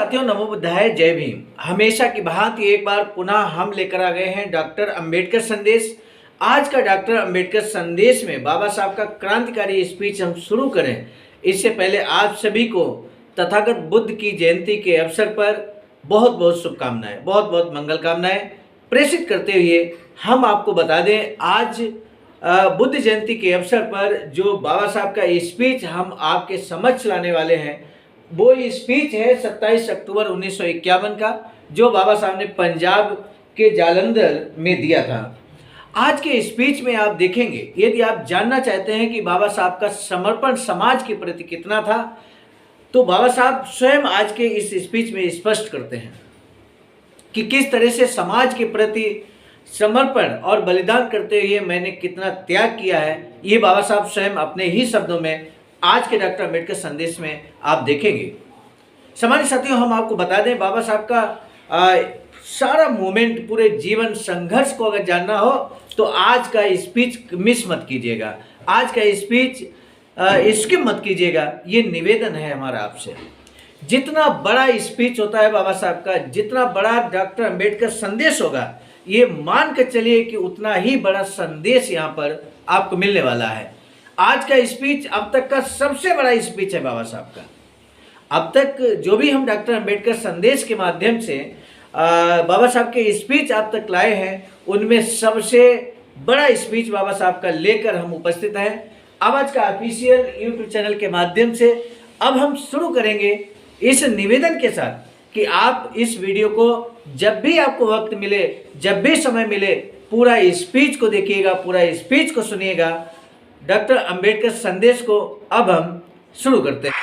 साथियों, नमो बुद्धाय, जय भीम। हमेशा की भांति एक बार पुनः हम लेकर आ गए हैं डॉक्टर अंबेडकर संदेश। आज का डॉक्टर अंबेडकर संदेश में बाबा साहब का क्रांतिकारी स्पीच हम शुरू करें इससे पहले आप सभी को तथागत बुद्ध की जयंती के अवसर पर बहुत बहुत शुभकामनाएं, बहुत बहुत मंगल कामनाएं प्रेषित करते हुए हम आपको बता दें, आज बुद्ध जयंती के अवसर पर जो बाबा साहब का स्पीच हम आपके समक्ष लाने वाले हैं वो स्पीच है 27 अक्टूबर 1951 का, जो बाबा साहब ने पंजाब के जालंधर में दिया था। आज के स्पीच में आप देखेंगे, यदि आप जानना चाहते हैं कि बाबा साहब का समर्पण समाज के प्रति कितना था, तो बाबा साहब स्वयं आज के इस स्पीच में स्पष्ट करते हैं कि किस तरह से समाज के प्रति समर्पण और बलिदान करते हुए मैंने कितना त्याग किया है। ये बाबा साहब स्वयं अपने ही शब्दों में आज के डॉक्टर अंबेडकर संदेश में आप देखेंगे। सामान्य साथियों, हम आपको बता दें, बाबा साहब का सारा मूवमेंट, पूरे जीवन संघर्ष को अगर जानना हो तो आज का स्पीच मिस मत कीजिएगा, आज का स्पीच स्किप मत कीजिएगा। ये निवेदन है हमारा आपसे। जितना बड़ा स्पीच होता है बाबा साहब का, जितना बड़ा डॉक्टर अंबेडकर संदेश होगा, ये मान कर चलिए कि उतना ही बड़ा संदेश यहाँ पर आपको मिलने वाला है। आज का स्पीच अब तक का सबसे बड़ा स्पीच है बाबा साहब का। अब तक जो भी हम डॉक्टर अंबेडकर संदेश के माध्यम से बाबा साहब के स्पीच आप तक लाए हैं, उनमें सबसे बड़ा स्पीच बाबा साहब का लेकर हम उपस्थित हैं आवाज का ऑफिशियल यूट्यूब चैनल के माध्यम से। अब हम शुरू करेंगे इस निवेदन के साथ कि आप इस वीडियो को जब भी आपको वक्त मिले, जब भी समय मिले, पूरा स्पीच को देखिएगा, पूरा स्पीच को सुनिएगा। डॉक्टर अंबेडकर संदेश को अब हम शुरू करते हैं।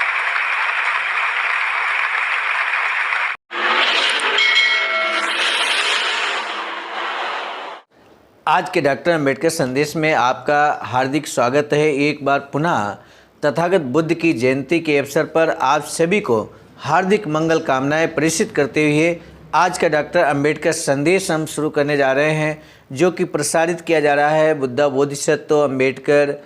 आज के डॉक्टर अंबेडकर संदेश में आपका हार्दिक स्वागत है। एक बार पुनः तथागत बुद्ध की जयंती के अवसर पर आप सभी को हार्दिक मंगल कामनाएं प्रेषित करते हुए आज का डॉक्टर अंबेडकर संदेश हम शुरू करने जा रहे हैं, जो कि प्रसारित किया जा रहा है Buddha Bodhisattva Ambedkar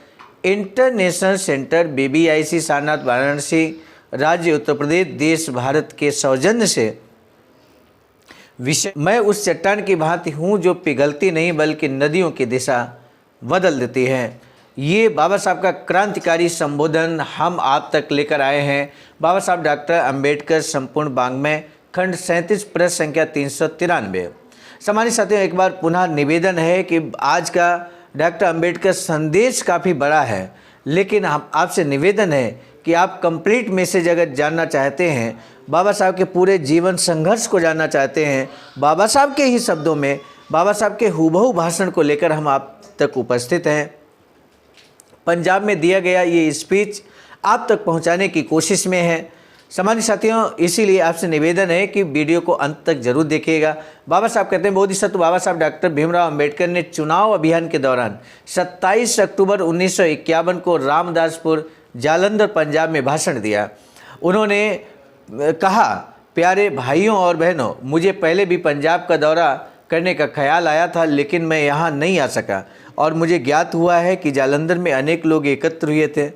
international centre BBIC Sarnath Varanasi, राज्य उत्तर प्रदेश, देश भारत के सौजन्य से। विषय, मैं उस चट्टान की भांति हूँ जो पिघलती नहीं बल्कि नदियों की दिशा बदल देती है। ये बाबा साहब का क्रांतिकारी संबोधन हम आप तक लेकर आए हैं। बाबा साहब डॉक्टर अंबेडकर संपूर्ण वाङ्मय, खंड 37, पृष्ठ संख्या 393। सामान्य साथियों, एक बार पुनः निवेदन है कि आज का डॉक्टर अंबेडकर संदेश काफ़ी बड़ा है, लेकिन हम आपसे निवेदन है कि आप कंप्लीट मैसेज अगर जानना चाहते हैं, बाबा साहब के पूरे जीवन संघर्ष को जानना चाहते हैं, बाबा साहब के ही शब्दों में, बाबा साहब के हूबहू भाषण को लेकर हम आप तक उपस्थित हैं। पंजाब में दिया गया ये स्पीच आप तक पहुंचाने की कोशिश में है। सामान्य साथियों, इसीलिए आपसे निवेदन है कि वीडियो को अंत तक जरूर देखिएगा। बाबा साहब कहते हैं, बोधिसत्व बाबा साहब डॉक्टर भीमराव अंबेडकर ने चुनाव अभियान के दौरान 27 अक्टूबर 1951 को रामदासपुर, जालंधर, पंजाब में भाषण दिया। उन्होंने कहा, प्यारे भाइयों और बहनों, मुझे पहले भी पंजाब का दौरा करने का ख्याल आया था, लेकिन मैं यहाँ नहीं आ सका और मुझे ज्ञात हुआ है कि जालंधर में अनेक लोग एकत्र हुए थे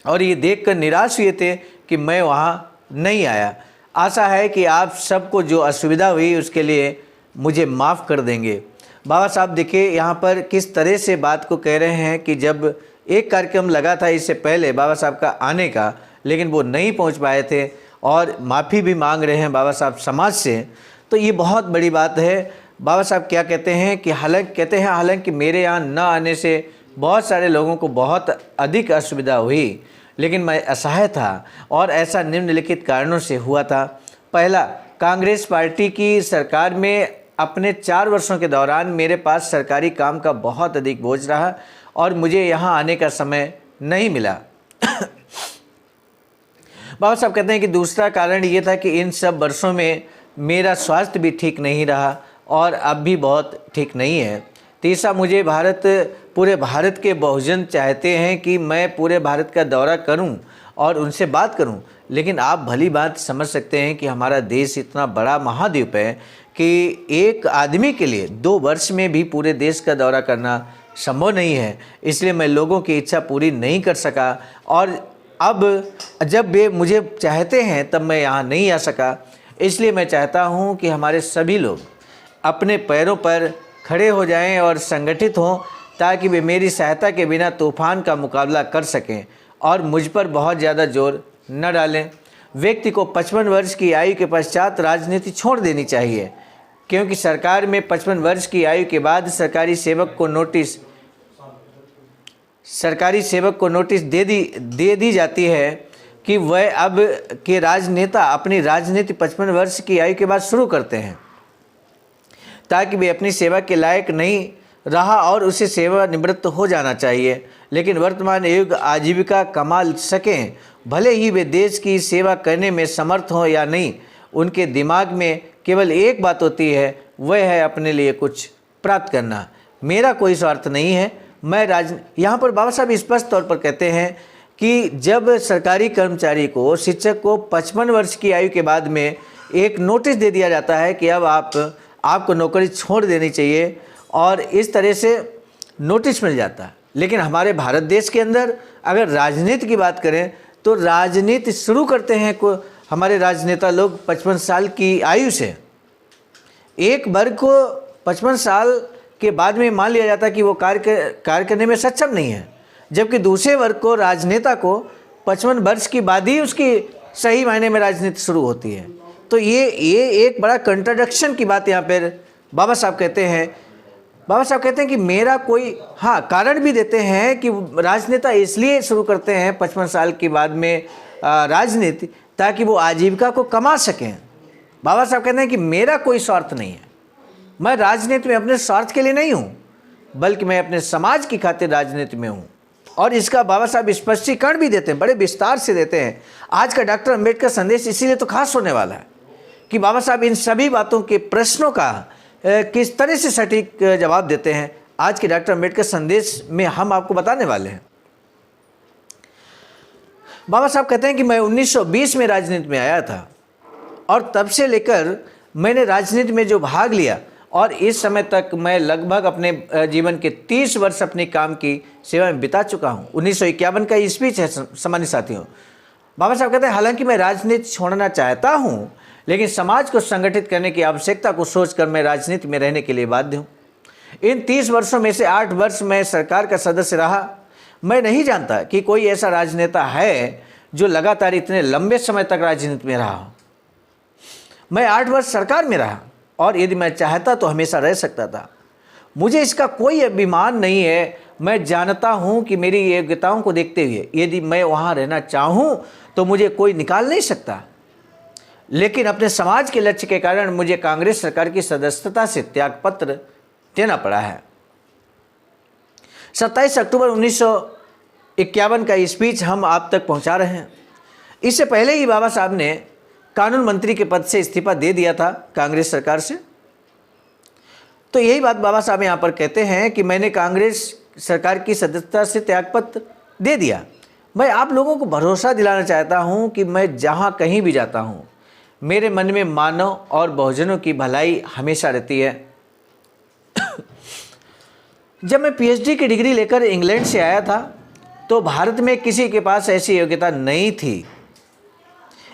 और ये देखकर निराश हुए थे कि मैं वहाँ नहीं आया। आशा है कि आप सबको जो असुविधा हुई उसके लिए मुझे माफ़ कर देंगे। बाबा साहब देखिए यहाँ पर किस तरह से बात को कह रहे हैं कि जब एक कार्यक्रम लगा था इससे पहले बाबा साहब का आने का, लेकिन वो नहीं पहुँच पाए थे और माफ़ी भी मांग रहे हैं बाबा साहब समाज से, तो ये बहुत बड़ी बात है। बाबा साहब क्या कहते हैं कि हालांकि मेरे यहाँ न आने से बहुत सारे लोगों को बहुत अधिक असुविधा हुई, लेकिन मैं असहाय था और ऐसा निम्नलिखित कारणों से हुआ था। पहला, कांग्रेस पार्टी की सरकार में अपने 4 वर्षों के दौरान मेरे पास सरकारी काम का बहुत अधिक बोझ रहा और मुझे यहाँ आने का समय नहीं मिला। बाबा साहब कहते हैं कि दूसरा कारण ये था कि इन सब वर्षों में मेरा स्वास्थ्य भी ठीक नहीं रहा और अब भी बहुत ठीक नहीं है। तीसरा, मुझे पूरे भारत के बहुजन चाहते हैं कि मैं पूरे भारत का दौरा करूं और उनसे बात करूं, लेकिन आप भली बात समझ सकते हैं कि हमारा देश इतना बड़ा महाद्वीप है कि एक आदमी के लिए 2 वर्ष में भी पूरे देश का दौरा करना संभव नहीं है। इसलिए मैं लोगों की इच्छा पूरी नहीं कर सका और अब जब वे मुझे चाहते हैं तब मैं यहाँ नहीं आ सका, इसलिए मैं चाहता हूँ कि हमारे सभी लोग अपने पैरों पर खड़े हो जाएं और संगठित हों, ताकि वे मेरी सहायता के बिना तूफान का मुकाबला कर सकें और मुझ पर बहुत ज़्यादा जोर न डालें। व्यक्ति को 55 वर्ष की आयु के पश्चात राजनीति छोड़ देनी चाहिए, क्योंकि सरकार में 55 वर्ष की आयु के बाद सरकारी सेवक को नोटिस दे दी जाती है कि वह अब के राजनेता अपनी राजनीति 55 वर्ष की आयु के बाद शुरू करते हैं, ताकि वे अपनी सेवा के लायक नहीं रहा और उसे सेवा निवृत्त हो जाना चाहिए। लेकिन वर्तमान युग आजीविका कमा सकें, भले ही वे देश की सेवा करने में समर्थ हों या नहीं, उनके दिमाग में केवल एक बात होती है, वह है अपने लिए कुछ प्राप्त करना। मेरा कोई स्वार्थ नहीं है। यहाँ पर बाबा साहब स्पष्ट तौर पर कहते हैं कि जब सरकारी कर्मचारी को, शिक्षक को 55 वर्ष की आयु के बाद में एक नोटिस दे दिया जाता है कि अब आपको नौकरी छोड़ देनी चाहिए, और इस तरह से नोटिस मिल जाता है। लेकिन हमारे भारत देश के अंदर अगर राजनीति की बात करें तो राजनीति शुरू करते हैं हमारे राजनेता लोग 55 साल की आयु से। एक वर्ग को 55 साल के बाद में मान लिया जाता है कि वो कार्य करने में सक्षम नहीं है, जबकि दूसरे वर्ग को, राजनेता को 55 वर्ष की बाद ही उसकी सही मायने में राजनीति शुरू होती है। तो ये एक बड़ा कंट्राडिक्शन की बात यहाँ पर बाबा साहब कहते हैं। बाबा साहब कहते हैं कि मेरा कोई कारण भी देते हैं कि राजनेता इसलिए शुरू करते हैं 55 साल के बाद में राजनीति, ताकि वो आजीविका को कमा सकें। बाबा साहब कहते हैं कि मेरा कोई स्वार्थ नहीं है, मैं राजनीति में अपने स्वार्थ के लिए नहीं हूँ, बल्कि मैं अपने समाज की खातिर राजनीति में हूँ। और इसका बाबा साहब स्पष्टीकरण भी देते हैं, बड़े विस्तार से देते हैं। आज का डॉक्टर अम्बेडकर संदेश इसीलिए तो खास होने वाला है कि बाबा साहब इन सभी बातों के प्रश्नों का किस तरह से सटीक जवाब देते हैं, आज के डॉक्टर अम्बेडकर संदेश में हम आपको बताने वाले हैं। बाबा साहब कहते हैं कि मैं 1920 में राजनीति में आया था, और तब से लेकर मैंने राजनीति में जो भाग लिया, और इस समय तक मैं लगभग अपने जीवन के 30 वर्ष अपने काम की सेवा में बिता चुका हूँ। 1951 का स्पीच है सामान्य साथियों। बाबा साहब कहते हैं हालांकि मैं राजनीति छोड़ना चाहता हूँ, लेकिन समाज को संगठित करने की आवश्यकता को सोचकर मैं राजनीति में रहने के लिए बाध्य हूँ। इन 30 वर्षों में से 8 वर्ष मैं सरकार का सदस्य रहा। मैं नहीं जानता कि कोई ऐसा राजनेता है जो लगातार इतने लंबे समय तक राजनीति में रहा हो। मैं 8 वर्ष सरकार में रहा, और यदि मैं चाहता तो हमेशा रह सकता था। मुझे इसका कोई अभिमान नहीं है। मैं जानता हूँ कि मेरी योग्यताओं को देखते हुए यदि मैं वहाँ रहना चाहूँ तो मुझे कोई निकाल नहीं सकता। लेकिन अपने समाज के लक्ष्य के कारण मुझे कांग्रेस सरकार की सदस्यता से त्यागपत्र देना पड़ा है। 27 अक्टूबर 1951 का स्पीच हम आप तक पहुंचा रहे हैं। इससे पहले ही बाबा साहब ने कानून मंत्री के पद से इस्तीफा दे दिया था कांग्रेस सरकार से। तो यही बात बाबा साहब यहाँ पर कहते हैं कि मैंने कांग्रेस सरकार की सदस्यता से त्यागपत्र दे दिया। मैं आप लोगों को भरोसा दिलाना चाहता हूँ कि मैं जहाँ कहीं भी जाता हूँ, मेरे मन में मानव और बहुजनों की भलाई हमेशा रहती है। जब मैं पीएचडी की डिग्री लेकर इंग्लैंड से आया था तो भारत में किसी के पास ऐसी योग्यता नहीं थी।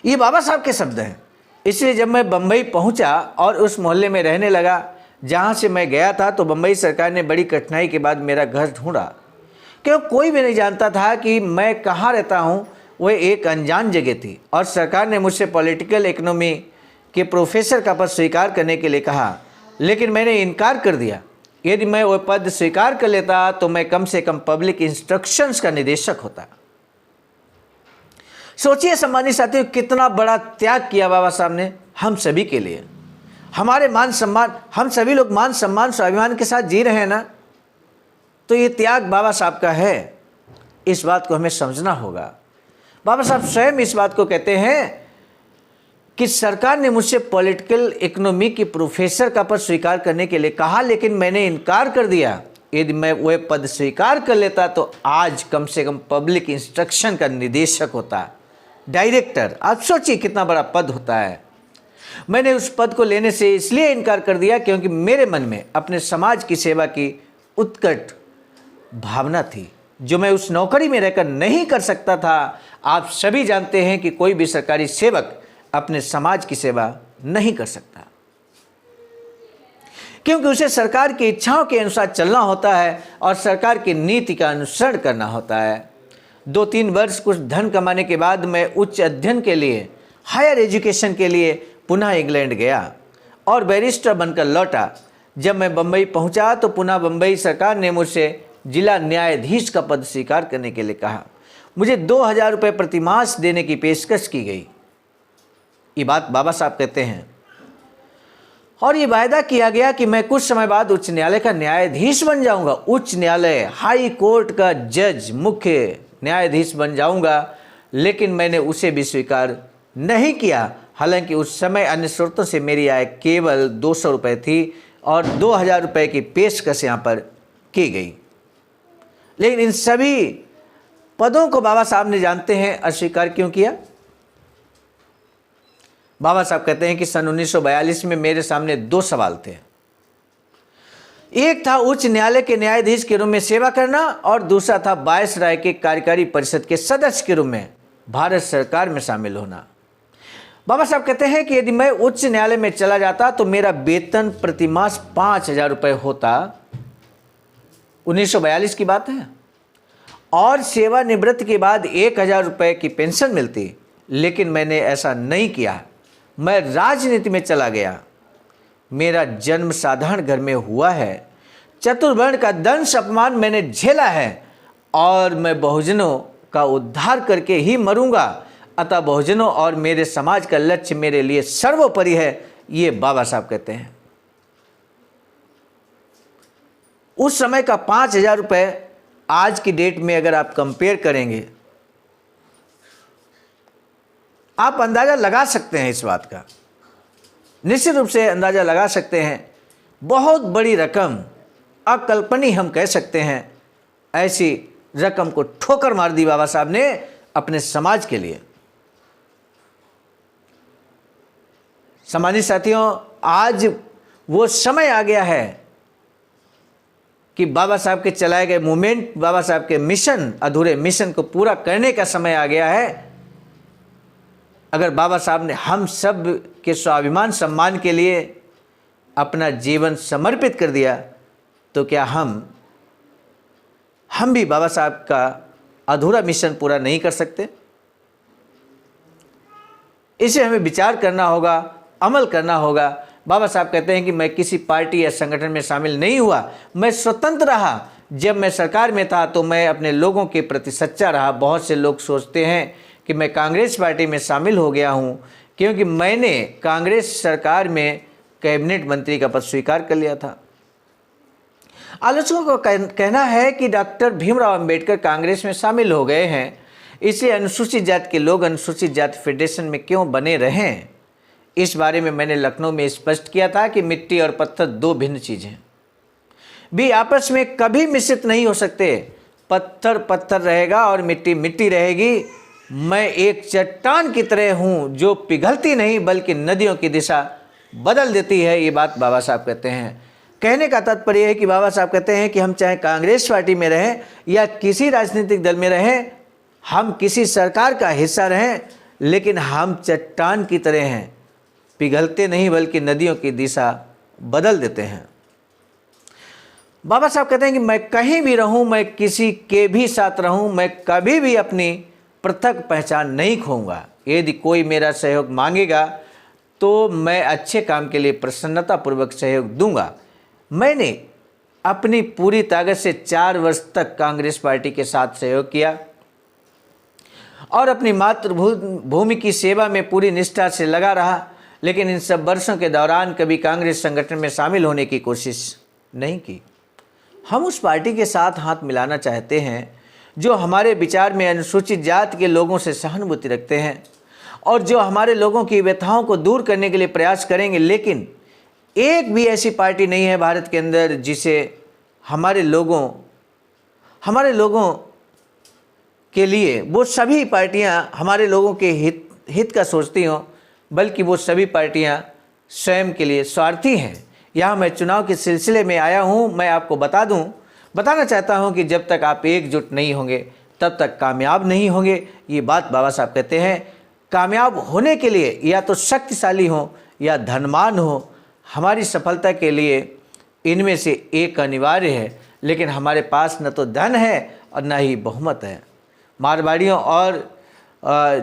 ये बाबा साहब के शब्द हैं। इसलिए जब मैं बम्बई पहुंचा और उस मोहल्ले में रहने लगा जहां से मैं गया था, तो बम्बई सरकार ने बड़ी कठिनाई के बाद मेरा घर ढूंढा, क्योंकि कोई भी नहीं जानता था कि मैं कहाँ रहता हूँ। वह एक अनजान जगह थी, और सरकार ने मुझसे पॉलिटिकल इकोनॉमी के प्रोफेसर का पद स्वीकार करने के लिए कहा, लेकिन मैंने इनकार कर दिया। यदि मैं वह पद स्वीकार कर लेता तो मैं कम से कम पब्लिक इंस्ट्रक्शंस का निदेशक होता। सोचिए सम्मानित साथियों, कितना बड़ा त्याग किया बाबा साहब ने हम सभी के लिए। हमारे मान सम्मान, हम सभी लोग मान सम्मान स्वाभिमान के साथ जी रहे हैं ना, तो ये त्याग बाबा साहब का है। इस बात को हमें समझना होगा। बाबा साहब स्वयं इस बात को कहते हैं कि सरकार ने मुझसे पॉलिटिकल इकोनॉमी की प्रोफेसर का पद स्वीकार करने के लिए कहा, लेकिन मैंने इनकार कर दिया। यदि मैं वह पद स्वीकार कर लेता तो आज कम से कम पब्लिक इंस्ट्रक्शन का निदेशक होता, डायरेक्टर। आप सोचिए कितना बड़ा पद होता है। मैंने उस पद को लेने से इसलिए इनकार कर दिया क्योंकि मेरे मन में अपने समाज की सेवा की उत्कट भावना थी। जो मैं उस नौकरी में रहकर नहीं कर सकता था। आप सभी जानते हैं कि कोई भी सरकारी सेवक अपने समाज की सेवा नहीं कर सकता, क्योंकि उसे सरकार की इच्छाओं के अनुसार चलना होता है और सरकार की नीति का अनुसरण करना होता है। 2-3 वर्ष कुछ धन कमाने के बाद मैं उच्च अध्ययन के लिए, हायर एजुकेशन के लिए पुनः इंग्लैंड गया और बैरिस्टर बनकर लौटा। जब मैं बम्बई पहुंचा तो पुनः बम्बई सरकार ने मुझसे जिला न्यायाधीश का पद स्वीकार करने के लिए कहा। मुझे 2000 रुपये प्रतिमास देने की पेशकश की गई। ये बात बाबा साहब कहते हैं। और ये वायदा किया गया कि मैं कुछ समय बाद उच्च न्यायालय का न्यायाधीश बन जाऊंगा, उच्च न्यायालय हाई कोर्ट का जज, मुख्य न्यायाधीश बन जाऊंगा। लेकिन मैंने उसे भी स्वीकार नहीं किया। हालांकि उस समय अन्य स्रोतों से मेरी आय केवल 200 रुपये थी और 2000 रुपये की पेशकश यहाँ पर की गई। लेकिन इन सभी पदों को बाबा साहब ने, जानते हैं, अस्वीकार क्यों किया? बाबा साहब कहते हैं कि सन 1942 में मेरे सामने 2 सवाल थे। एक था उच्च न्यायालय के न्यायाधीश के रूप में सेवा करना और दूसरा था वायसराय के कार्यकारी परिषद के सदस्य के रूप में भारत सरकार में शामिल होना। बाबा साहब कहते हैं कि यदि मैं उच्च न्यायालय में चला जाता तो मेरा वेतन प्रतिमास 5000 रुपये होता। 1942 की बात है। और सेवानिवृत्ति के बाद 1000 रुपये की पेंशन मिलती। लेकिन मैंने ऐसा नहीं किया। मैं राजनीति में चला गया। मेरा जन्म साधारण घर में हुआ है। चतुर्वर्ण का दंश अपमान मैंने झेला है और मैं बहुजनों का उद्धार करके ही मरूंगा। अतः बहुजनों और मेरे समाज का लक्ष्य मेरे लिए सर्वोपरि है। ये बाबा साहब कहते हैं। उस समय का 5000 रुपये आज की डेट में अगर आप कंपेयर करेंगे, आप अंदाजा लगा सकते हैं इस बात का, निश्चित रूप से अंदाजा लगा सकते हैं। बहुत बड़ी रकम, अकल्पनीय हम कह सकते हैं। ऐसी रकम को ठोकर मार दी बाबा साहब ने अपने समाज के लिए। सम्मानित साथियों, आज वो समय आ गया है कि बाबा साहब के चलाए गए मूवमेंट, बाबा साहब के मिशन, अधूरे मिशन को पूरा करने का समय आ गया है। अगर बाबा साहब ने हम सब के स्वाभिमान सम्मान के लिए अपना जीवन समर्पित कर दिया तो क्या हम भी बाबा साहब का अधूरा मिशन पूरा नहीं कर सकते? इसे हमें विचार करना होगा, अमल करना होगा। बाबा साहब कहते हैं कि मैं किसी पार्टी या संगठन में शामिल नहीं हुआ, मैं स्वतंत्र रहा। जब मैं सरकार में था तो मैं अपने लोगों के प्रति सच्चा रहा। बहुत से लोग सोचते हैं कि मैं कांग्रेस पार्टी में शामिल हो गया हूं क्योंकि मैंने कांग्रेस सरकार में कैबिनेट मंत्री का पद स्वीकार कर लिया था। आलोचकों का कहना है कि डॉक्टर भीमराव अंबेडकर कांग्रेस में शामिल हो गए हैं, इसलिए अनुसूचित जाति के लोग अनुसूचित जाति फेडरेशन में क्यों बने रहें। इस बारे में मैंने लखनऊ में स्पष्ट किया था कि मिट्टी और पत्थर 2 भिन्न चीज़ें भी आपस में कभी मिश्रित नहीं हो सकते। पत्थर पत्थर रहेगा और मिट्टी मिट्टी रहेगी। मैं एक चट्टान की तरह हूँ जो पिघलती नहीं बल्कि नदियों की दिशा बदल देती है। ये बात बाबा साहब कहते हैं। कहने का तात्पर्य है कि बाबा साहब कहते हैं कि हम चाहे कांग्रेस पार्टी में रहें या किसी राजनीतिक दल में रहें, हम किसी सरकार का हिस्सा रहें, लेकिन हम चट्टान की तरह हैं, पिघलते नहीं बल्कि नदियों की दिशा बदल देते हैं। बाबा साहब कहते हैं कि मैं कहीं भी रहूं, मैं किसी के भी साथ रहूं, मैं कभी भी अपनी पृथक पहचान नहीं खोऊंगा। यदि कोई मेरा सहयोग मांगेगा तो मैं अच्छे काम के लिए प्रसन्नतापूर्वक सहयोग दूंगा। मैंने अपनी पूरी ताकत से 4 वर्ष तक कांग्रेस पार्टी के साथ सहयोग किया और अपनी मातृभूमि की सेवा में पूरी निष्ठा से लगा रहा, लेकिन इन सब वर्षों के दौरान कभी कांग्रेस संगठन में शामिल होने की कोशिश नहीं की। हम उस पार्टी के साथ हाथ मिलाना चाहते हैं जो हमारे विचार में अनुसूचित जाति के लोगों से सहानुभूति रखते हैं और जो हमारे लोगों की व्यथाओं को दूर करने के लिए प्रयास करेंगे। लेकिन एक भी ऐसी पार्टी नहीं है भारत के अंदर जिसे हमारे लोगों के लिए, वो सभी पार्टियां हमारे लोगों के हित का सोचती हों, बल्कि वो सभी पार्टियां स्वयं के लिए स्वार्थी हैं। यहाँ मैं चुनाव के सिलसिले में आया हूँ। मैं आपको बता दूँ, बताना चाहता हूं कि जब तक आप एकजुट नहीं होंगे तब तक कामयाब नहीं होंगे। ये बात बाबा साहब कहते हैं। कामयाब होने के लिए या तो शक्तिशाली हो या धनवान हो, हमारी सफलता के लिए इनमें से एक अनिवार्य है। लेकिन हमारे पास न तो धन है और न ही बहुमत है। मारवाड़ियों और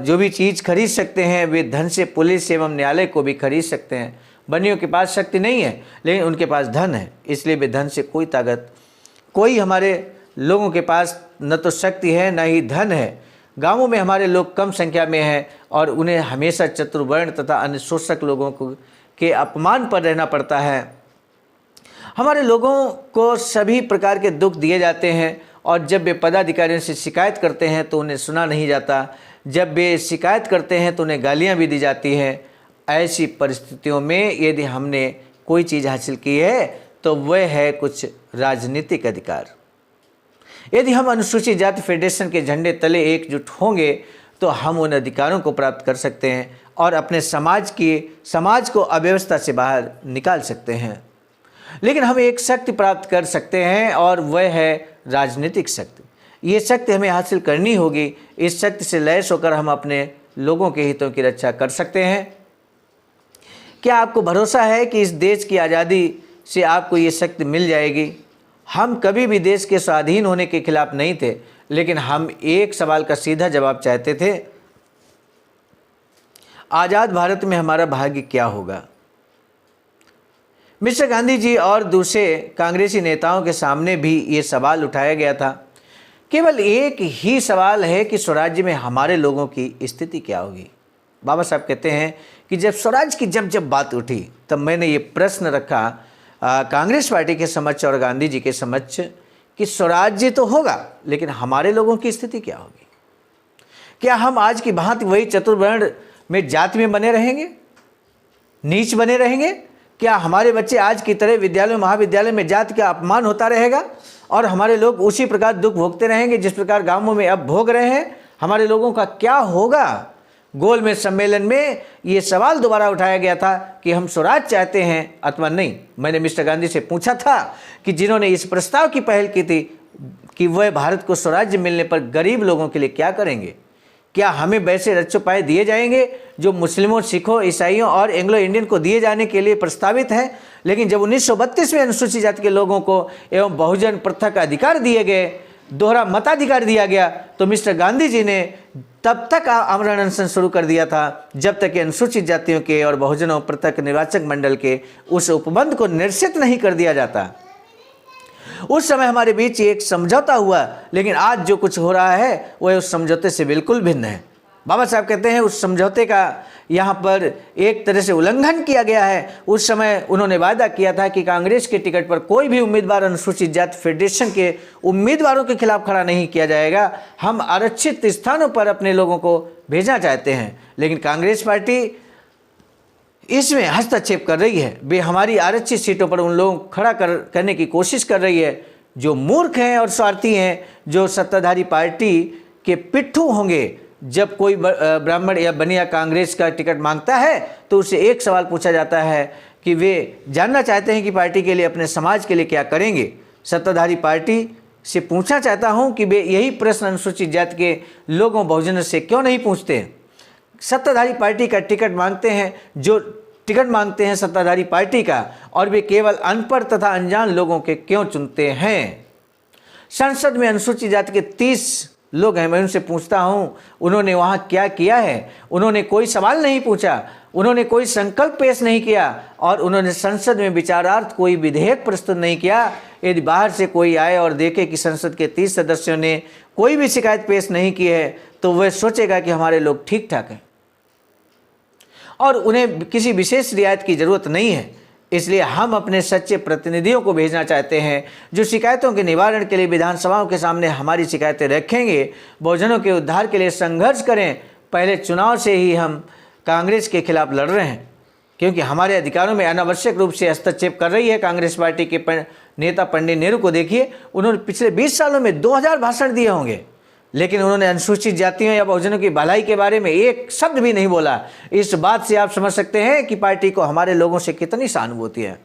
जो भी चीज़ खरीद सकते हैं वे धन से पुलिस एवं न्यायालय को भी खरीद सकते हैं। बनियों के पास शक्ति नहीं है लेकिन उनके पास धन है, इसलिए वे धन से कोई ताकत, कोई हमारे लोगों के पास न तो शक्ति है न ही धन है। गांवों में हमारे लोग कम संख्या में हैं और उन्हें हमेशा चतुर्वर्ण तथा अन्य शोषक लोगों के अपमान पर रहना पड़ता है। हमारे लोगों को सभी प्रकार के दुख दिए जाते हैं और जब वे पदाधिकारियों से शिकायत करते हैं तो उन्हें सुना नहीं जाता। जब वे शिकायत करते हैं तो उन्हें गालियां भी दी जाती हैं। ऐसी परिस्थितियों में यदि हमने कोई चीज़ हासिल की है तो वह है कुछ राजनीतिक अधिकार। यदि हम अनुसूचित जाति फेडरेशन के झंडे तले एकजुट होंगे तो हम उन अधिकारों को प्राप्त कर सकते हैं और अपने समाज को अव्यवस्था से बाहर निकाल सकते हैं। लेकिन हम एक शक्ति प्राप्त कर सकते हैं और वह है राजनीतिक शक्ति। ये शक्ति हमें हासिल करनी होगी। इस शक्ति से लैस होकर हम अपने लोगों के हितों की रक्षा कर सकते हैं। क्या आपको भरोसा है कि इस देश की आज़ादी से आपको ये शक्ति मिल जाएगी? हम कभी भी देश के स्वाधीन होने के खिलाफ नहीं थे, लेकिन हम एक सवाल का सीधा जवाब चाहते थे, आज़ाद भारत में हमारा भाग्य क्या होगा? मिस्टर गांधी जी और दूसरे कांग्रेसी नेताओं के सामने भी ये सवाल उठाया गया था। केवल एक ही सवाल है कि स्वराज्य में हमारे लोगों की स्थिति क्या होगी। बाबा साहब कहते हैं कि जब स्वराज की जब बात उठी तब मैंने ये प्रश्न रखा कांग्रेस पार्टी के समक्ष और गांधी जी के समक्ष कि स्वराज्य तो होगा लेकिन हमारे लोगों की स्थिति क्या होगी? क्या हम आज की भांति वही चतुर्वर्ण में जाति में बने रहेंगे, नीच बने रहेंगे? क्या हमारे बच्चे आज की तरह विद्यालय महाविद्यालय में जाति का अपमान होता रहेगा और हमारे लोग उसी प्रकार दुख भोगते रहेंगे जिस प्रकार गांवों में अब भोग रहे हैं? हमारे लोगों का क्या होगा? गोलमेज सम्मेलन में ये सवाल दोबारा उठाया गया था कि हम स्वराज चाहते हैं अथवा नहीं। मैंने मिस्टर गांधी से पूछा था कि जिन्होंने इस प्रस्ताव की पहल की थी कि वह भारत को स्वराज्य मिलने पर गरीब लोगों के लिए क्या करेंगे? क्या हमें वैसे रक्षोपाय दिए जाएंगे जो मुस्लिमों, सिखों, ईसाइयों और एंग्लो इंडियन को दिए जाने के लिए प्रस्तावित है? लेकिन जब 1932 में अनुसूचित जाति के लोगों को एवं बहुजन प्रथा का अधिकार दिए गए, दोहरा मताधिकार दिया गया, तो मिस्टर गांधी जी ने तब तक आमरण अनशन शुरू कर दिया था जब तक कि अनुसूचित जातियों के और बहुजनों पृथक निर्वाचक मंडल के उस उपबंध को निरसित नहीं कर दिया जाता। उस समय हमारे बीच एक समझौता हुआ, लेकिन आज जो कुछ हो रहा है वह उस समझौते से बिल्कुल भिन्न है। बाबा साहब कहते हैं उस समझौते का यहाँ पर एक तरह से उल्लंघन किया गया है। उस समय उन्होंने वादा किया था कि कांग्रेस के टिकट पर कोई भी उम्मीदवार अनुसूचित जाति फेडरेशन के उम्मीदवारों के खिलाफ खड़ा नहीं किया जाएगा। हम आरक्षित स्थानों पर अपने लोगों को भेजना चाहते हैं, लेकिन कांग्रेस पार्टी इसमें हस्तक्षेप कर रही है। वे हमारी आरक्षित सीटों पर उन लोगों को खड़ा करने की कोशिश कर रही है जो मूर्ख हैं और स्वार्थी हैं, जो सत्ताधारी पार्टी के पिट्ठू होंगे। जब कोई ब्राह्मण या बनिया कांग्रेस का टिकट मांगता है तो उसे एक सवाल पूछा जाता है कि वे जानना चाहते हैं कि पार्टी के लिए, अपने समाज के लिए क्या करेंगे। सत्ताधारी पार्टी से पूछना चाहता हूं कि वे यही प्रश्न अनुसूचित जाति के लोगों, बहुजनों से क्यों नहीं पूछते? सत्ताधारी पार्टी का टिकट मांगते हैं, जो टिकट मांगते हैं सत्ताधारी पार्टी का, और वे केवल अनपढ़ तथा अनजान लोगों के क्यों चुनते हैं? संसद में अनुसूचित जाति के 30 लोग हैं। मैं उनसे पूछता हूं उन्होंने वहां क्या किया है? उन्होंने कोई सवाल नहीं पूछा, उन्होंने कोई संकल्प पेश नहीं किया और उन्होंने संसद में विचारार्थ कोई विधेयक प्रस्तुत नहीं किया। यदि बाहर से कोई आए और देखे कि संसद के 30 सदस्यों ने कोई भी शिकायत पेश नहीं की है तो वह सोचेगा कि हमारे लोग ठीक ठाक हैं और उन्हें किसी विशेष रियायत की जरूरत नहीं है। इसलिए हम अपने सच्चे प्रतिनिधियों को भेजना चाहते हैं जो शिकायतों के निवारण के लिए विधानसभाओं के सामने हमारी शिकायतें रखेंगे, बहुजनों के उद्धार के लिए संघर्ष करें। पहले चुनाव से ही हम कांग्रेस के खिलाफ लड़ रहे हैं क्योंकि हमारे अधिकारों में अनावश्यक रूप से हस्तक्षेप कर रही है कांग्रेस पार्टी के नेता पंडित नेहरू को देखिए। उन्होंने पिछले 20 सालों में 2000 भाषण दिए होंगे, लेकिन उन्होंने अनुसूचित जातियों या बहुजनों की भलाई के बारे में एक शब्द भी नहीं बोला। इस बात से आप समझ सकते हैं कि पार्टी को हमारे लोगों से कितनी सहानुभूति है।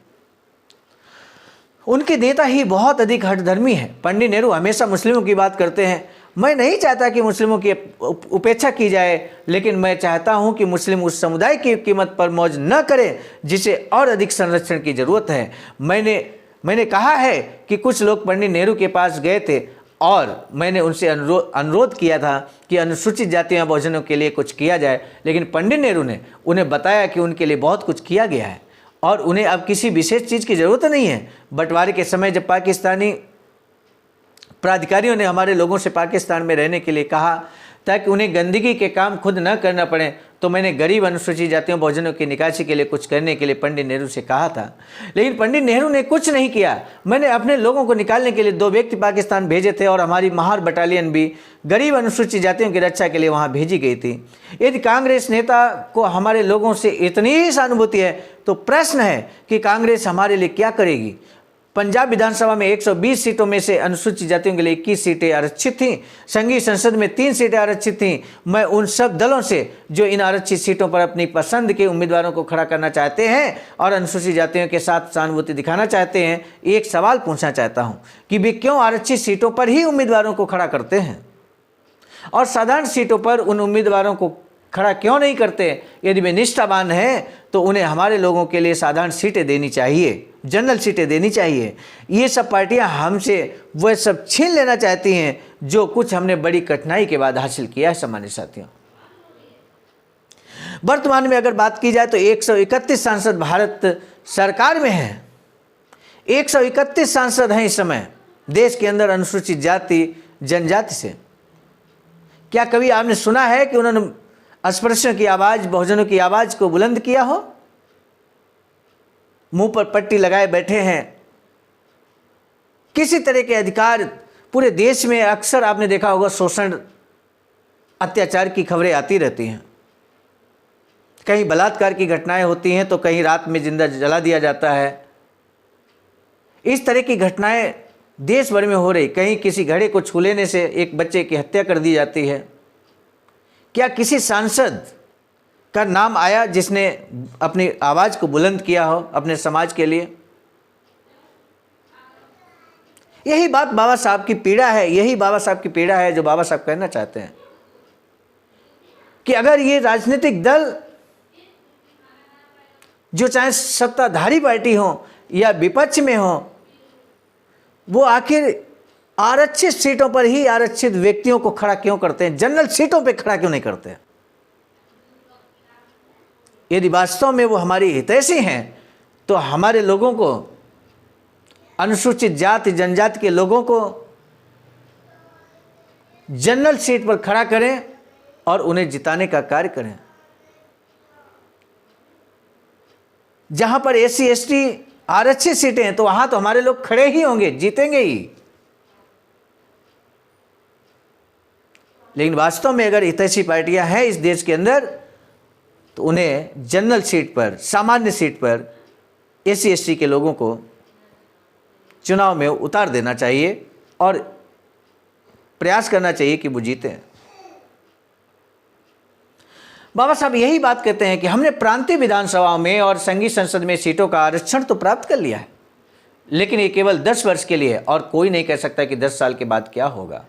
उनके नेता ही बहुत अधिक हठधर्मी हैं। पंडित नेहरू हमेशा मुस्लिमों की बात करते हैं। मैं नहीं चाहता कि मुस्लिमों की उपेक्षा की जाए, लेकिन मैं चाहता हूं कि मुस्लिम उस समुदाय की कीमत पर मौज न करें जिसे और अधिक संरक्षण की जरूरत है। मैंने कहा है कि कुछ लोग पंडित नेहरू के पास गए थे और मैंने उनसे अनुरोध किया था कि अनुसूचित जातियों बहुजनों के लिए कुछ किया जाए, लेकिन पंडित नेहरू ने उन्हें बताया कि उनके लिए बहुत कुछ किया गया है और उन्हें अब किसी विशेष चीज़ की ज़रूरत नहीं है। बंटवारे के समय जब पाकिस्तानी प्राधिकारियों ने हमारे लोगों से पाकिस्तान में रहने के लिए कहा ताकि उन्हें गंदगी के काम खुद न करना पड़े, तो मैंने गरीब अनुसूचित जातियों बहुजनों की निकासी के लिए कुछ करने के लिए पंडित नेहरू से कहा था, लेकिन पंडित नेहरू ने कुछ नहीं किया। मैंने अपने लोगों को निकालने के लिए 2 व्यक्ति पाकिस्तान भेजे थे और हमारी महार बटालियन भी गरीब अनुसूचित जातियों की रक्षा के लिए वहाँ भेजी गई थी। यदि कांग्रेस नेता को हमारे लोगों से इतनी ही सहानुभूति है तो प्रश्न है कि कांग्रेस हमारे लिए क्या करेगी। पंजाब विधानसभा में 120 सीटों में से अनुसूचित जातियों के लिए 21 सीटें आरक्षित थीं। संघीय संसद में 3 सीटें आरक्षित थीं। मैं उन सब दलों से जो इन आरक्षित सीटों पर अपनी पसंद के उम्मीदवारों को खड़ा करना चाहते हैं और अनुसूचित जातियों के साथ सहानुभूति दिखाना चाहते हैं, एक सवाल पूछना चाहता हूं कि वे क्यों आरक्षित सीटों पर ही उम्मीदवारों को खड़ा करते हैं और साधारण सीटों पर उन उम्मीदवारों को खड़ा क्यों नहीं करते। यदि वे निष्ठावान हैं तो उन्हें हमारे लोगों के लिए साधारण सीटें देनी चाहिए, जनरल सीटें देनी चाहिए। ये सब पार्टियां हमसे वह सब छीन लेना चाहती हैं जो कुछ हमने बड़ी कठिनाई के बाद हासिल किया है। सामान्य साथियों, वर्तमान में अगर बात की जाए तो 131 सांसद भारत सरकार में हैं। 131 सांसद हैं इस समय देश के अंदर अनुसूचित जाति जनजाति से। क्या कभी आपने सुना है कि उन्होंने अस्पृश्यों की आवाज़, बहुजनों की आवाज़ को बुलंद किया हो? मुंह पर पट्टी लगाए बैठे हैं। किसी तरह के अधिकार पूरे देश में अक्सर आपने देखा होगा शोषण, अत्याचार की खबरें आती रहती हैं। कहीं बलात्कार की घटनाएं होती हैं तो कहीं रात में जिंदा जला दिया जाता है। इस तरह की घटनाएं देश भर में हो रही। कहीं किसी घड़े को छू लेने से एक बच्चे की हत्या कर दी जाती है। क्या किसी सांसद का नाम आया जिसने अपनी आवाज़ को बुलंद किया हो अपने समाज के लिए? यही बात बाबा साहब की पीड़ा है। यही बाबा साहब की पीड़ा है जो बाबा साहब कहना चाहते हैं कि अगर ये राजनीतिक दल जो चाहे सत्ताधारी पार्टी हो या विपक्ष में हो, वो आखिर आरक्षित सीटों पर ही आरक्षित व्यक्तियों को खड़ा क्यों करते हैं, जनरल सीटों पे खड़ा क्यों नहीं करते? यदि वास्तव में वो हमारी हितैषी हैं तो हमारे लोगों को, अनुसूचित जाति जनजाति के लोगों को जनरल सीट पर खड़ा करें और उन्हें जिताने का कार्य करें। जहां पर एससी एसटी आरक्षित सीटें हैं तो वहां तो हमारे लोग खड़े ही होंगे, जीतेंगे ही। लेकिन वास्तव में अगर हितैषी पार्टियां हैं इस देश के अंदर तो उन्हें जनरल सीट पर, सामान्य सीट पर एससी एसटी के लोगों को चुनाव में उतार देना चाहिए और प्रयास करना चाहिए कि वो जीतें। बाबा साहब यही बात कहते हैं कि हमने प्रांतीय विधानसभाओं में और संघीय संसद में सीटों का आरक्षण तो प्राप्त कर लिया है, लेकिन ये केवल 10 वर्ष के लिए, और कोई नहीं कह सकता कि 10 साल के बाद क्या होगा।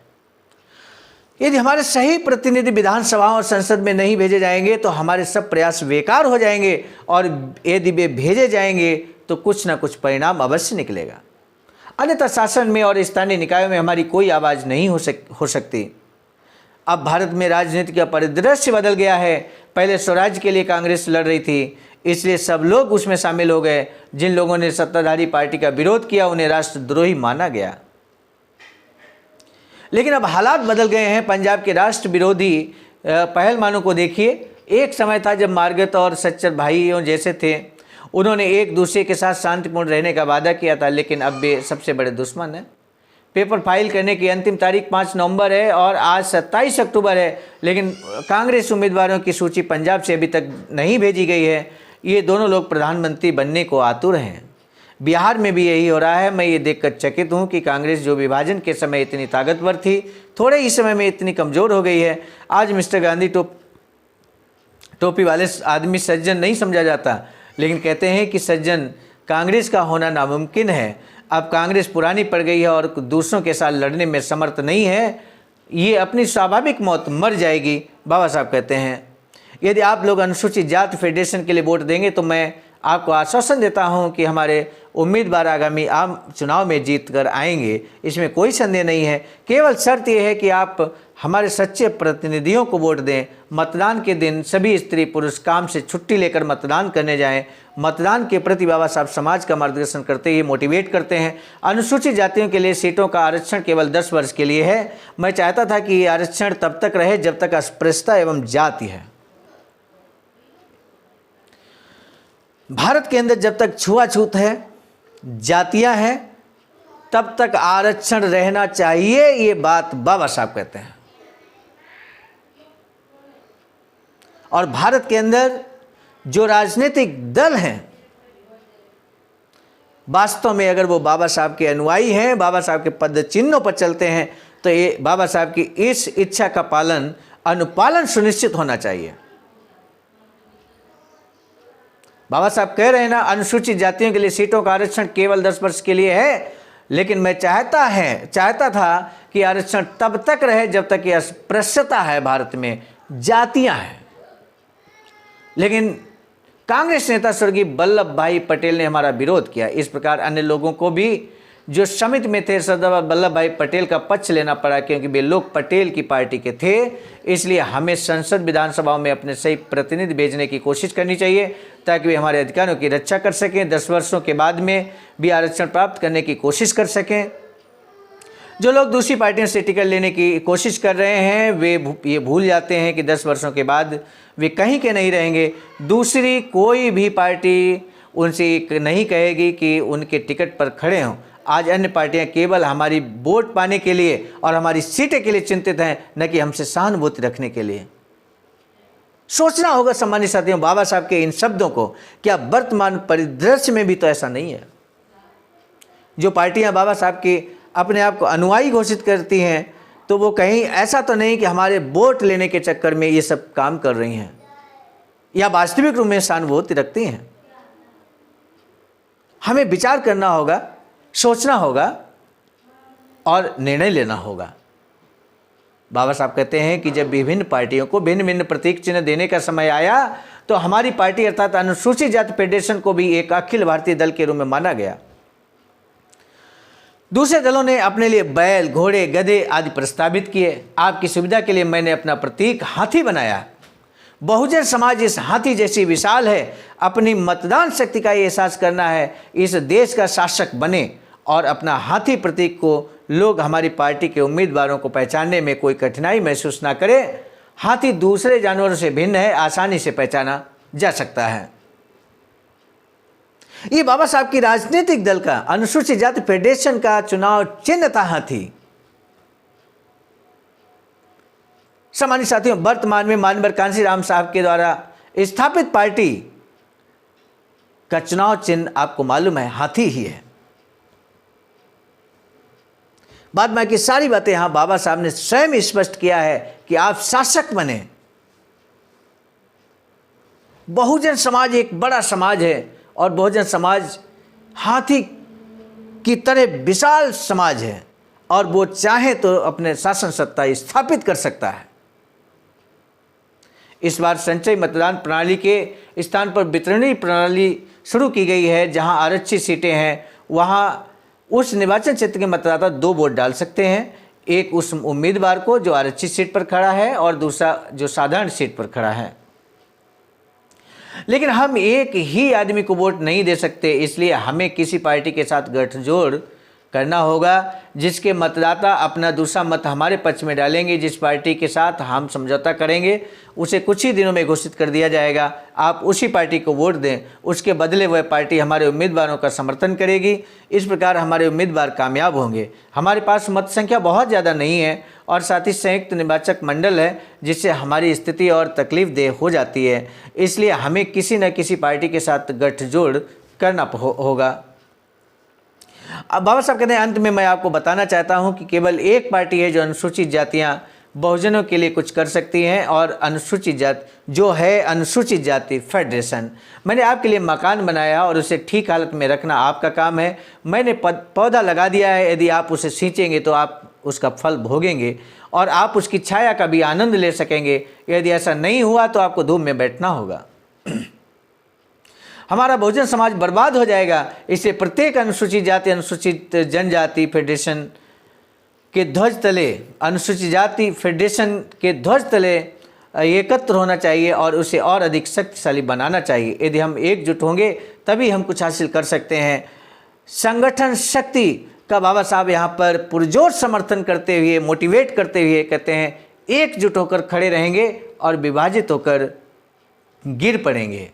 यदि हमारे सही प्रतिनिधि विधानसभाओं और संसद में नहीं भेजे जाएंगे तो हमारे सब प्रयास बेकार हो जाएंगे, और यदि वे भेजे जाएंगे तो कुछ ना कुछ परिणाम अवश्य निकलेगा। अन्यथा शासन में और स्थानीय निकायों में हमारी कोई आवाज़ नहीं हो सकती। अब भारत में राजनीति का परिदृश्य बदल गया है। पहले स्वराज के लिए कांग्रेस लड़ रही थी, इसलिए सब लोग उसमें शामिल हो गए। जिन लोगों ने सत्ताधारी पार्टी का विरोध किया उन्हें राष्ट्रद्रोही माना गया। लेकिन अब हालात बदल गए हैं। पंजाब के राष्ट्र विरोधी पहलवानों को देखिए। एक समय था जब मारगत और सच्चर भाइयों जैसे थे, उन्होंने एक दूसरे के साथ शांतिपूर्ण रहने का वादा किया था, लेकिन अब वे सबसे बड़े दुश्मन हैं। पेपर फाइल करने की अंतिम तारीख 5 नवंबर है और आज 27 अक्टूबर है, लेकिन कांग्रेस उम्मीदवारों की सूची पंजाब से अभी तक नहीं भेजी गई है। ये दोनों लोग प्रधानमंत्री बनने को आतुर हैं। बिहार में भी यही हो रहा है। मैं ये देखकर चकित हूँ कि कांग्रेस जो विभाजन के समय इतनी ताकतवर थी, थोड़े ही समय में इतनी कमज़ोर हो गई है। आज मिस्टर गांधी टोपी वाले आदमी सज्जन नहीं समझा जाता, लेकिन कहते हैं कि सज्जन कांग्रेस का होना नामुमकिन है। अब कांग्रेस पुरानी पड़ गई है और दूसरों के साथ लड़ने में समर्थ नहीं है, ये अपनी स्वाभाविक मौत मर जाएगी। बाबा साहब कहते हैं यदि आप लोग अनुसूचित जाति फेडरेशन के लिए वोट देंगे तो मैं आपको आश्वासन देता हूं कि हमारे उम्मीदवार आगामी आम चुनाव में जीत कर आएंगे, इसमें कोई संदेह नहीं है। केवल शर्त यह है कि आप हमारे सच्चे प्रतिनिधियों को वोट दें। मतदान के दिन सभी स्त्री पुरुष काम से छुट्टी लेकर मतदान करने जाएं। मतदान के प्रति बाबा साहब समाज का मार्गदर्शन करते ही मोटिवेट करते हैं। अनुसूचित जातियों के लिए सीटों का आरक्षण केवल 10 वर्ष के लिए है। मैं चाहता था कि ये आरक्षण तब तक रहे जब तक अस्पृश्यता एवं जाति है। भारत के अंदर जब तक छुआछूत है, जातियां हैं, तब तक आरक्षण रहना चाहिए, ये बात बाबा साहब कहते हैं। और भारत के अंदर जो राजनीतिक दल हैं, वास्तव में अगर वो बाबा साहब के अनुयायी हैं, बाबा साहब के पद चिन्हों पर चलते हैं, तो ये बाबा साहब की इस इच्छा का अनुपालन सुनिश्चित होना चाहिए। बाबा साहब कह रहे हैं ना, अनुसूचित जातियों के लिए सीटों का आरक्षण केवल 10 वर्ष के लिए है, लेकिन मैं चाहता था कि आरक्षण तब तक रहे जब तक कि अस्पृश्यता है, भारत में जातियां हैं। लेकिन कांग्रेस नेता स्वर्गीय वल्लभ भाई पटेल ने हमारा विरोध किया। इस प्रकार अन्य लोगों को भी जो समिति में थे सरदार वल्लभ भाई पटेल का पक्ष लेना पड़ा, क्योंकि वे लोग पटेल की पार्टी के थे। इसलिए हमें संसद विधानसभाओं में अपने सही प्रतिनिधि भेजने की कोशिश करनी चाहिए ताकि वे हमारे अधिकारों की रक्षा कर सकें, 10 वर्षों के बाद में भी आरक्षण प्राप्त करने की कोशिश कर सकें। जो लोग दूसरी पार्टियों से टिकट लेने की कोशिश कर रहे हैं वे ये भूल जाते हैं कि 10 वर्षों के बाद वे कहीं के नहीं रहेंगे। दूसरी कोई भी पार्टी उनसे नहीं कहेगी कि उनके टिकट पर खड़े हों। आज अन्य पार्टियां केवल हमारी वोट पाने के लिए और हमारी सीटें के लिए चिंतित हैं, न कि हमसे सहानुभूति रखने के लिए। सोचना होगा सम्मानित साथियों बाबा साहब के इन शब्दों को, क्या वर्तमान परिदृश्य में भी तो ऐसा नहीं है? जो पार्टियां बाबा साहब के अपने आप को अनुयायी घोषित करती हैं, तो वो कहीं ऐसा तो नहीं कि हमारे वोट लेने के चक्कर में ये सब काम कर रही हैं, या वास्तविक रूप में सहानुभूति रखती हैं। हमें विचार करना होगा, सोचना होगा और निर्णय लेना होगा। बाबा साहब कहते हैं कि जब विभिन्न पार्टियों को भिन्न भिन्न प्रतीक चिन्ह देने का समय आया तो हमारी पार्टी अर्थात अनुसूचित जाति फेडरेशन को भी एक अखिल भारतीय दल के रूप में माना गया। दूसरे दलों ने अपने लिए बैल, घोड़े, गधे आदि प्रस्तावित किए। आपकी सुविधा के लिए मैंने अपना प्रतीक हाथी बनाया। बहुजन समाज इस हाथी जैसी विशाल है। अपनी मतदान शक्ति का एहसास करना है, इस देश का शासक बने और अपना हाथी प्रतीक को लोग हमारी पार्टी के उम्मीदवारों को पहचानने में कोई कठिनाई महसूस ना करें। हाथी दूसरे जानवरों से भिन्न है, आसानी से पहचाना जा सकता है। ये बाबा साहब की राजनीतिक दल का अनुसूचित जाति फेडरेशन का चुनाव चिन्ह था हाथी। सम्मानित साथियों, वर्तमान में मानवर कांशीराम साहब के द्वारा स्थापित पार्टी का चुनाव चिन्ह आपको मालूम है, हाथी ही है। बाद में की सारी बातें यहां बाबा साहब ने स्वयं स्पष्ट किया है कि आप शासक बने। बहुजन समाज एक बड़ा समाज है और बहुजन समाज हाथी की तरह विशाल समाज है और वो चाहे तो अपने शासन सत्ता स्थापित कर सकता है। इस बार संचयी मतदान प्रणाली के स्थान पर वितरणी प्रणाली शुरू की गई है। जहां आरक्षित सीटें हैं वहां उस निर्वाचन क्षेत्र के मतदाता 2 वोट डाल सकते हैं, एक उस उम्मीदवार को जो आरक्षित सीट पर खड़ा है और दूसरा जो साधारण सीट पर खड़ा है। लेकिन हम एक ही आदमी को वोट नहीं दे सकते, इसलिए हमें किसी पार्टी के साथ गठजोड़ करना होगा जिसके मतदाता अपना दूसरा मत हमारे पक्ष में डालेंगे। जिस पार्टी के साथ हम समझौता करेंगे उसे कुछ ही दिनों में घोषित कर दिया जाएगा। आप उसी पार्टी को वोट दें, उसके बदले वह पार्टी हमारे उम्मीदवारों का समर्थन करेगी। इस प्रकार हमारे उम्मीदवार कामयाब होंगे। हमारे पास मत संख्या बहुत ज़्यादा नहीं है और साथ ही संयुक्त निर्वाचक मंडल है, जिससे हमारी स्थिति और तकलीफदेह हो जाती है। इसलिए हमें किसी न किसी पार्टी के साथ गठजोड़ करना होगा। अब बाबा साहब कहते हैं, अंत में मैं आपको बताना चाहता हूं कि केवल एक पार्टी है जो अनुसूचित जातियां बहुजनों के लिए कुछ कर सकती हैं और अनुसूचित जाति जो है अनुसूचित जाति फेडरेशन। मैंने आपके लिए मकान बनाया और उसे ठीक हालत में रखना आपका काम है। मैंने पौधा लगा दिया है, यदि आप उसे सींचेंगे तो आप उसका फल भोगेंगे और आप उसकी छाया का भी आनंद ले सकेंगे। यदि ऐसा नहीं हुआ तो आपको धूप में बैठना होगा। हमारा बहुजन समाज बर्बाद हो जाएगा। इसलिए प्रत्येक अनुसूचित जाति अनुसूचित जनजाति फेडरेशन के ध्वज तले, अनुसूचित जाति फेडरेशन के ध्वज तले एकत्र होना चाहिए और उसे और अधिक शक्तिशाली बनाना चाहिए। यदि हम एकजुट होंगे तभी हम कुछ हासिल कर सकते हैं। संगठन शक्ति का बाबा साहब यहाँ पर पुरजोर समर्थन करते हुए, मोटिवेट करते हुए कहते हैं, एकजुट होकर खड़े रहेंगे और विभाजित होकर गिर पड़ेंगे।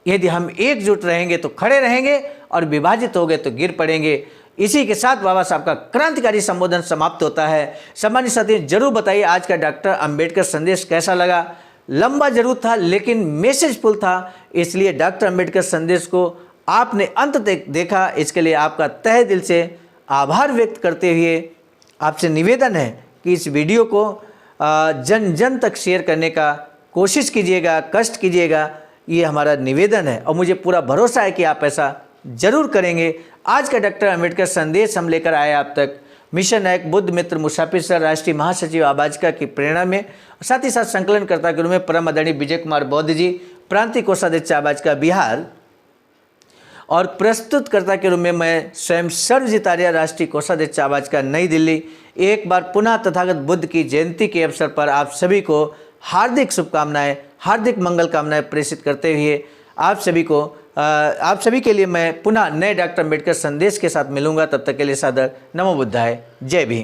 यदि हम एकजुट रहेंगे तो खड़े रहेंगे और विभाजित हो गए तो गिर पड़ेंगे। इसी के साथ बाबा साहब का क्रांतिकारी संबोधन समाप्त होता है। सम्मानित साथियों, जरूर बताइए आज का डॉक्टर अंबेडकर संदेश कैसा लगा। लंबा जरूर था लेकिन मैसेजफुल था, इसलिए डॉक्टर अंबेडकर संदेश को आपने अंत तक देखा, इसके लिए आपका तहे दिल से आभार व्यक्त करते हुए आपसे निवेदन है कि इस वीडियो को जन जन तक शेयर करने का कोशिश कीजिएगा, कष्ट कीजिएगा, ये हमारा निवेदन है और मुझे पूरा भरोसा है कि आप ऐसा जरूर करेंगे। आज का डॉक्टर अंबेडकर संदेश हम लेकर आए आप तक मिशन नायक बुद्ध मित्र मुसाफिर सर, राष्ट्रीय महासचिव आबाजिका की प्रेरणा में, साथ ही साथ संकलनकर्ता के रूप में परम आदरणीय विजय कुमार बौद्ध जी, प्रांतीय कोषाध्यक्ष आबाजिका बिहार, और प्रस्तुतकर्ता के रूप में मैं स्वयं सर्वजीत आर्य, राष्ट्रीय कोषाध्यक्ष आबाजिका नई दिल्ली। एक बार पुनः तथागत बुद्ध की जयंती के अवसर पर आप सभी को हार्दिक शुभकामनाएं, हार्दिक मंगल कामनाएं प्रेषित करते हुए आप सभी के लिए मैं पुनः नए डॉक्टर अंबेडकर संदेश के साथ मिलूंगा। तब तक के लिए सादर नमो बुद्धाय, जय भीम।